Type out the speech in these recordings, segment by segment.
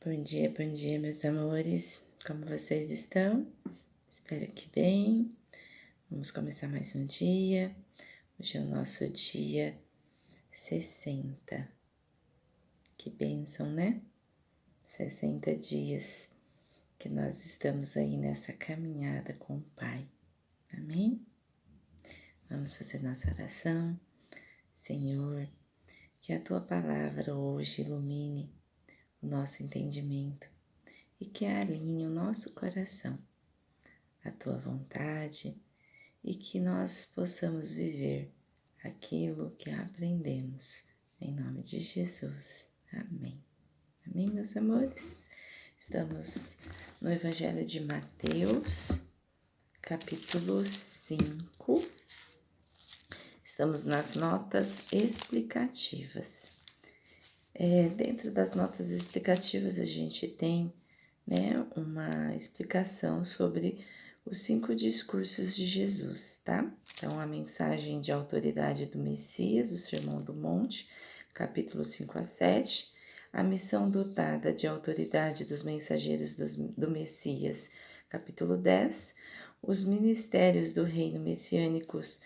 Bom dia, meus amores. Como vocês estão? Espero que bem. Vamos começar mais um dia. Hoje é o nosso dia 60. Que bênção, né? 60 dias que nós estamos aí nessa caminhada com o Pai. Amém? Vamos fazer nossa oração. Senhor, que a Tua palavra hoje ilumine o nosso entendimento e que alinhe o nosso coração à Tua vontade e que nós possamos viver aquilo que aprendemos. Em nome de Jesus. Amém. Amém, meus amores? Estamos no Evangelho de Mateus, capítulo 5. Estamos nas notas explicativas. Dentro das notas explicativas a gente tem, uma explicação sobre os 5 discursos de Jesus, tá? Então, a mensagem de autoridade do Messias, o Sermão do Monte, capítulo 5 a 7, a missão dotada de autoridade dos mensageiros do Messias, capítulo 10, os ministérios do reino messiânicos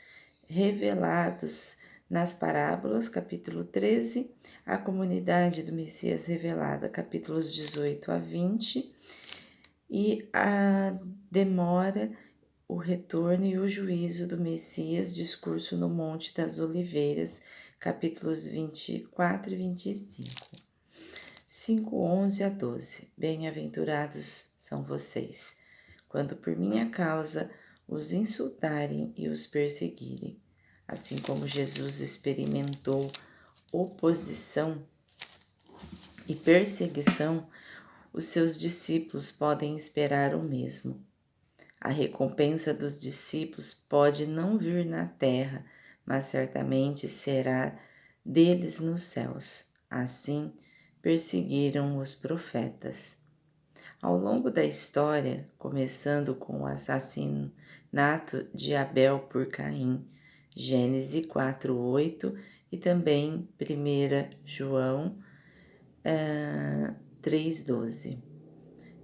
revelados nas parábolas, capítulo 13, a comunidade do Messias revelada, capítulos 18 a 20, e a demora, o retorno e o juízo do Messias, discurso no Monte das Oliveiras, capítulos 24 e 25. 5, 11 a 12. Bem-aventurados são vocês, quando por minha causa os insultarem e os perseguirem. Assim como Jesus experimentou oposição e perseguição, os seus discípulos podem esperar o mesmo. A recompensa dos discípulos pode não vir na terra, mas certamente será deles nos céus. Assim, perseguiram os profetas. Ao longo da história, começando com o assassinato de Abel por Caim, Gênesis 4:8 e também 1 João 3:12.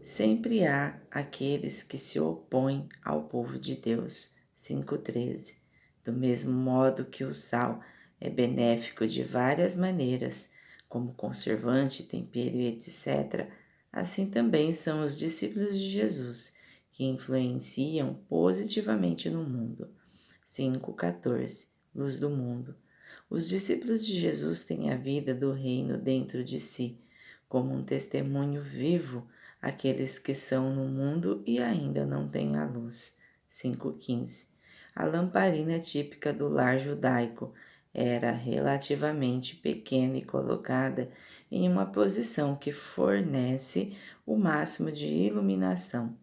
Sempre há aqueles que se opõem ao povo de Deus, 5:13. Do mesmo modo que o sal é benéfico de várias maneiras, como conservante, tempero e etc., assim também são os discípulos de Jesus, que influenciam positivamente no mundo. 5:14. Luz do mundo. Os discípulos de Jesus têm a vida do reino dentro de si, como um testemunho vivo àqueles que são no mundo e ainda não têm a luz. 5:15. A lamparina típica do lar judaico era relativamente pequena e colocada em uma posição que fornece o máximo de iluminação.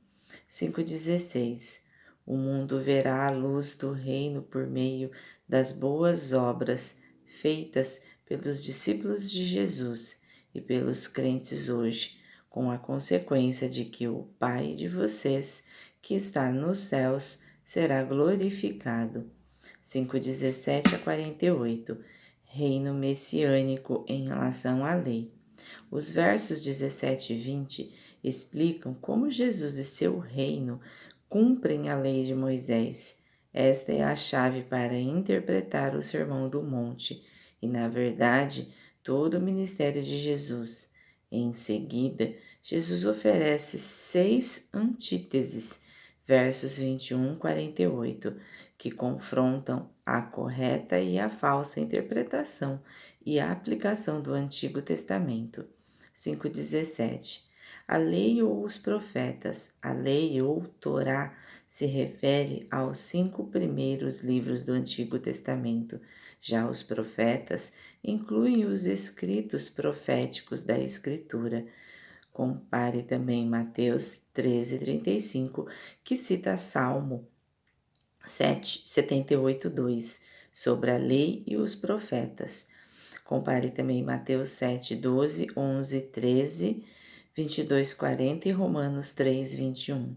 5:16. O mundo verá a luz do reino por meio das boas obras feitas pelos discípulos de Jesus e pelos crentes hoje, com a consequência de que o Pai de vocês, que está nos céus, será glorificado. 5:17 a 48. Reino messiânico em relação à lei. Os versos 17 e 20 explicam como Jesus e seu reino cumprem a lei de Moisés. Esta é a chave para interpretar o Sermão do Monte e, na verdade, todo o ministério de Jesus. Em seguida, Jesus oferece 6 antíteses, versos 21 e 48, que confrontam a correta e a falsa interpretação e a aplicação do Antigo Testamento. 5:17. A lei ou os profetas, a lei ou Torá, se refere aos 5 primeiros livros do Antigo Testamento. Já os profetas incluem os escritos proféticos da Escritura. Compare também Mateus 13:35, que cita Salmo 78:2, sobre a lei e os profetas. Compare também Mateus 7:12, 11, 13, 22:40 e Romanos 3:21.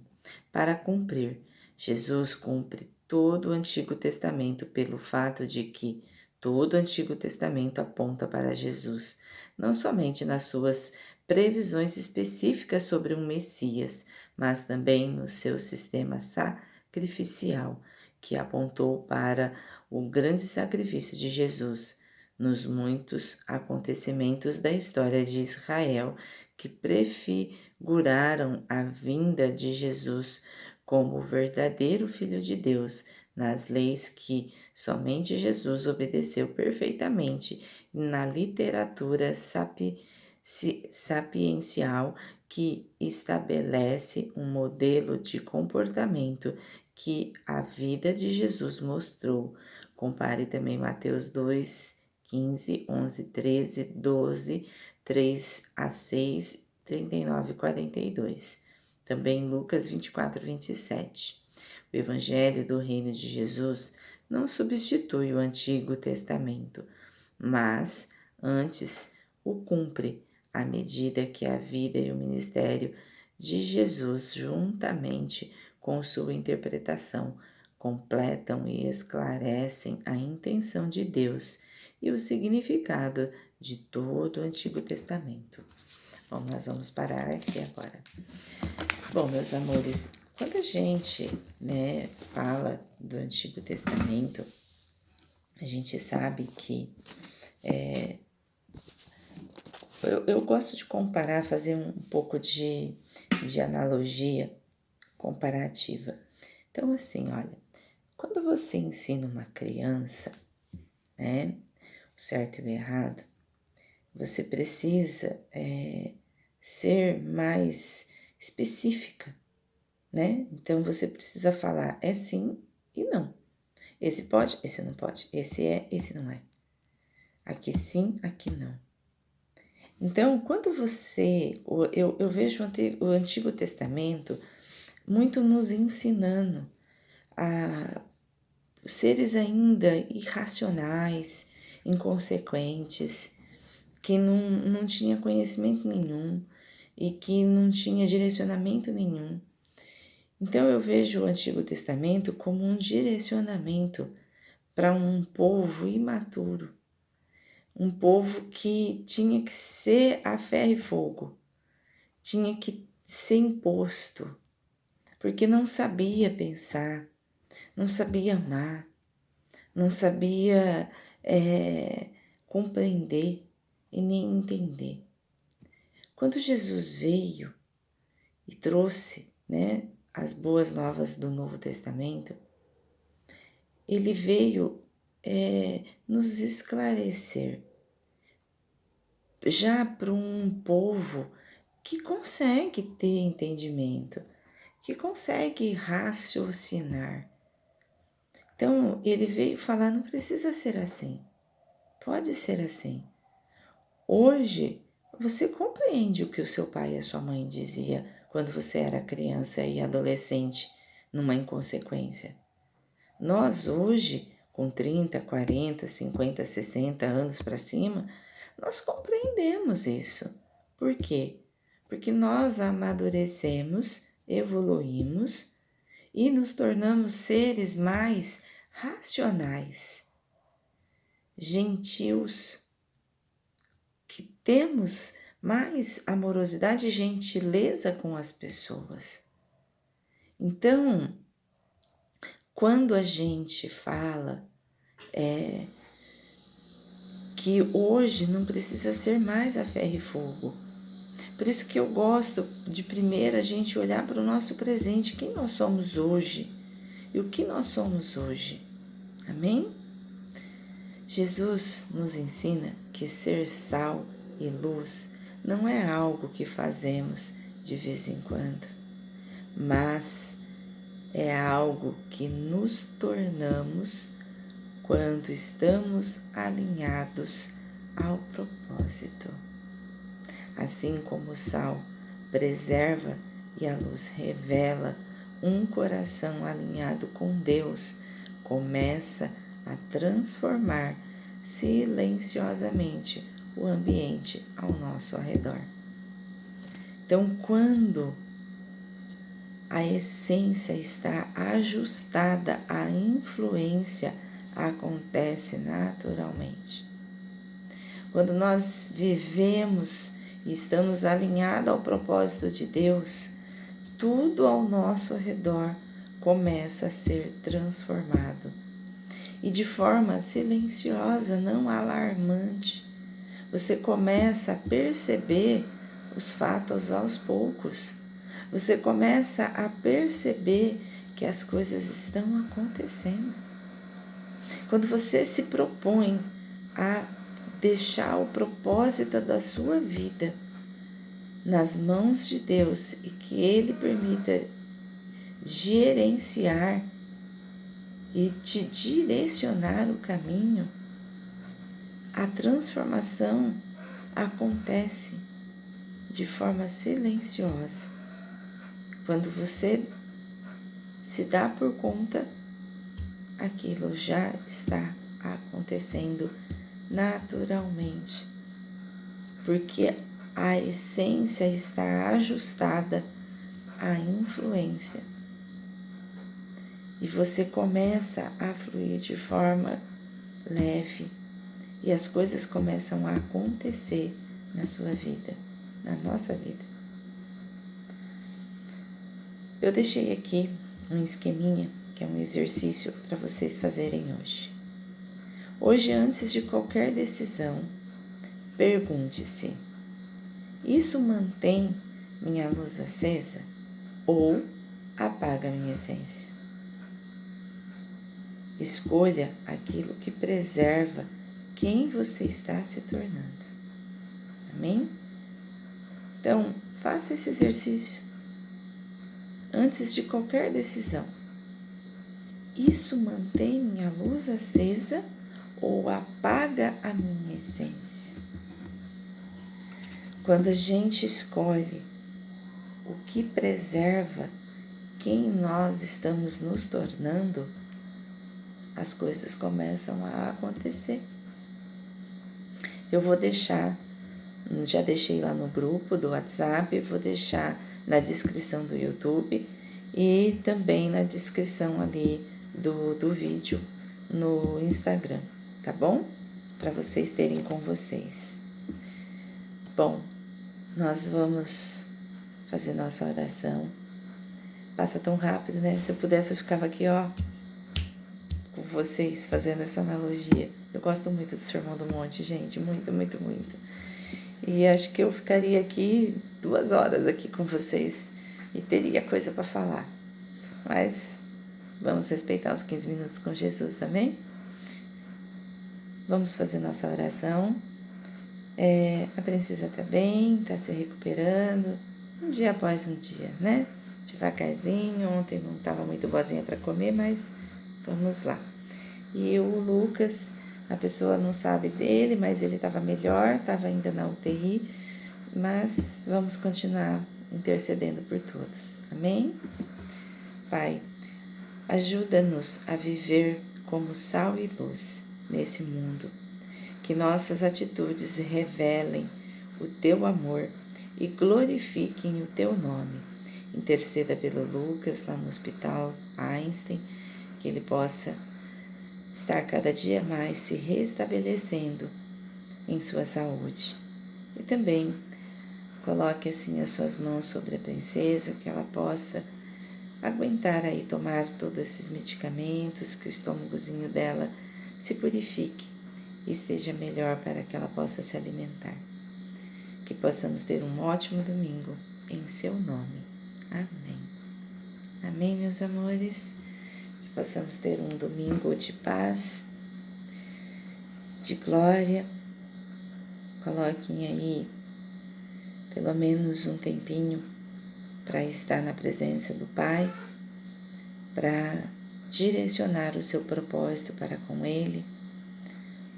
Para cumprir, Jesus cumpre todo o Antigo Testamento pelo fato de que todo o Antigo Testamento aponta para Jesus, não somente nas suas previsões específicas sobre um Messias, mas também no seu sistema sacrificial, que apontou para o grande sacrifício de Jesus nos muitos acontecimentos da história de Israel que prefiguraram a vinda de Jesus como o verdadeiro Filho de Deus, nas leis que somente Jesus obedeceu perfeitamente, na literatura sapiencial que estabelece um modelo de comportamento que a vida de Jesus mostrou. Compare também Mateus 2, 15, 11, 13, 12, 3 a 6, 39 e 42. Também Lucas 24, 27. O Evangelho do Reino de Jesus não substitui o Antigo Testamento, mas antes o cumpre, à medida que a vida e o ministério de Jesus, juntamente com sua interpretação, completam e esclarecem a intenção de Deus e o significado de todo o Antigo Testamento. Bom, nós vamos parar aqui agora. Bom, meus amores, quando a gente, fala do Antigo Testamento, a gente sabe que eu gosto de comparar, fazer um pouco de analogia comparativa. Então, assim, olha, quando você ensina uma criança, o certo e o errado, você precisa ser mais específica, né? Então, você precisa falar é sim e não. Esse pode, esse não pode. Esse é, esse não é. Aqui sim, aqui não. Então, quando eu vejo o Antigo Testamento muito nos ensinando a seres ainda irracionais, inconsequentes, que não tinha conhecimento nenhum e que não tinha direcionamento nenhum. Então eu vejo o Antigo Testamento como um direcionamento para um povo imaturo, um povo que tinha que ser a ferro e fogo, tinha que ser imposto, porque não sabia pensar, não sabia amar, não sabia compreender e nem entender. Quando Jesus veio e trouxe, as boas novas do Novo Testamento, ele veio nos esclarecer já para um povo que consegue ter entendimento, que consegue raciocinar. Então, ele veio falar, não precisa ser assim, pode ser assim. Hoje, você compreende o que o seu pai e a sua mãe dizia quando você era criança e adolescente, numa inconsequência. Nós hoje, com 30, 40, 50, 60 anos para cima, nós compreendemos isso. Por quê? Porque nós amadurecemos, evoluímos e nos tornamos seres mais racionais, gentios, que temos mais amorosidade e gentileza com as pessoas. Então, quando a gente fala que hoje não precisa ser mais a ferro e fogo, por isso que eu gosto de primeiro a gente olhar para o nosso presente, quem nós somos hoje e o que nós somos hoje. Amém? Jesus nos ensina que ser sal e luz não é algo que fazemos de vez em quando, mas é algo que nos tornamos quando estamos alinhados ao propósito. Assim como o sal preserva e a luz revela, um coração alinhado com Deus começa a transformar silenciosamente o ambiente ao nosso redor. Então, quando a essência está ajustada, a influência acontece naturalmente. Quando nós vivemos e estamos alinhados ao propósito de Deus, tudo ao nosso redor começa a ser transformado. E de forma silenciosa, não alarmante, você começa a perceber os fatos aos poucos. Você começa a perceber que as coisas estão acontecendo. Quando você se propõe a deixar o propósito da sua vida nas mãos de Deus e que Ele permita gerenciar e te direcionar o caminho, a transformação acontece de forma silenciosa. Quando você se dá por conta, aquilo já está acontecendo naturalmente, porque a essência está ajustada à influência e você começa a fluir de forma leve e as coisas começam a acontecer na sua vida, na nossa vida. Eu deixei aqui um esqueminha, que é um exercício para vocês fazerem hoje. Hoje, antes de qualquer decisão, pergunte-se: isso mantém minha luz acesa ou apaga minha essência? Escolha aquilo que preserva quem você está se tornando. Amém? Então, faça esse exercício antes de qualquer decisão. Isso mantém minha luz acesa ou apaga a minha essência? Quando a gente escolhe o que preserva quem nós estamos nos tornando, as coisas começam a acontecer. Eu vou deixar, já deixei lá no grupo do WhatsApp, vou deixar na descrição do YouTube e também na descrição ali do vídeo no Instagram, tá bom? Para vocês terem com vocês. Bom, nós vamos fazer nossa oração. Passa tão rápido, né? Se eu pudesse, eu ficava aqui, ó, com vocês, fazendo essa analogia. Eu gosto muito do Sermão do Monte, gente, muito, muito, muito. E acho que eu ficaria aqui 2 horas aqui com vocês e teria coisa para falar. Mas vamos respeitar os 15 minutos com Jesus, amém? Vamos fazer nossa oração. A princesa tá bem, tá se recuperando, um dia após um dia, né? Devagarzinho, ontem não estava muito boazinha para comer, mas vamos lá. E o Lucas, a pessoa não sabe dele, mas ele estava melhor, estava ainda na UTI, mas vamos continuar intercedendo por todos, amém? Pai, ajuda-nos a viver como sal e luz nesse mundo, que nossas atitudes revelem o Teu amor e glorifiquem o Teu nome. Interceda pelo Lucas lá no Hospital Einstein, que ele possa estar cada dia mais se restabelecendo em sua saúde. E também coloque assim as suas mãos sobre a princesa, que ela possa aguentar aí tomar todos esses medicamentos, que o estômagozinho dela se purifique e esteja melhor para que ela possa se alimentar. Que possamos ter um ótimo domingo em seu nome. Amém. Amém, meus amores. Que possamos ter um domingo de paz, de glória. Coloquem aí pelo menos um tempinho para estar na presença do Pai, para direcionar o seu propósito para com Ele,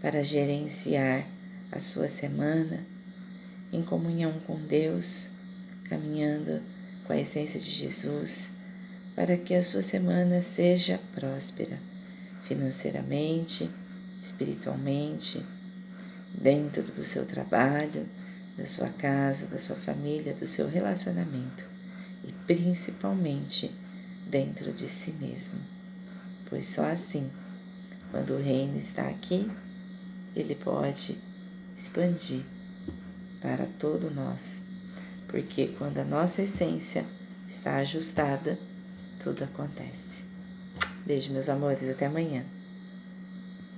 para gerenciar a sua semana em comunhão com Deus, caminhando com a essência de Jesus, para que a sua semana seja próspera, financeiramente, espiritualmente, dentro do seu trabalho, da sua casa, da sua família, do seu relacionamento e principalmente dentro de si mesmo. Pois só assim, quando o reino está aqui, ele pode expandir para todo nós, porque quando a nossa essência está ajustada, tudo acontece. Beijo, meus amores, até amanhã.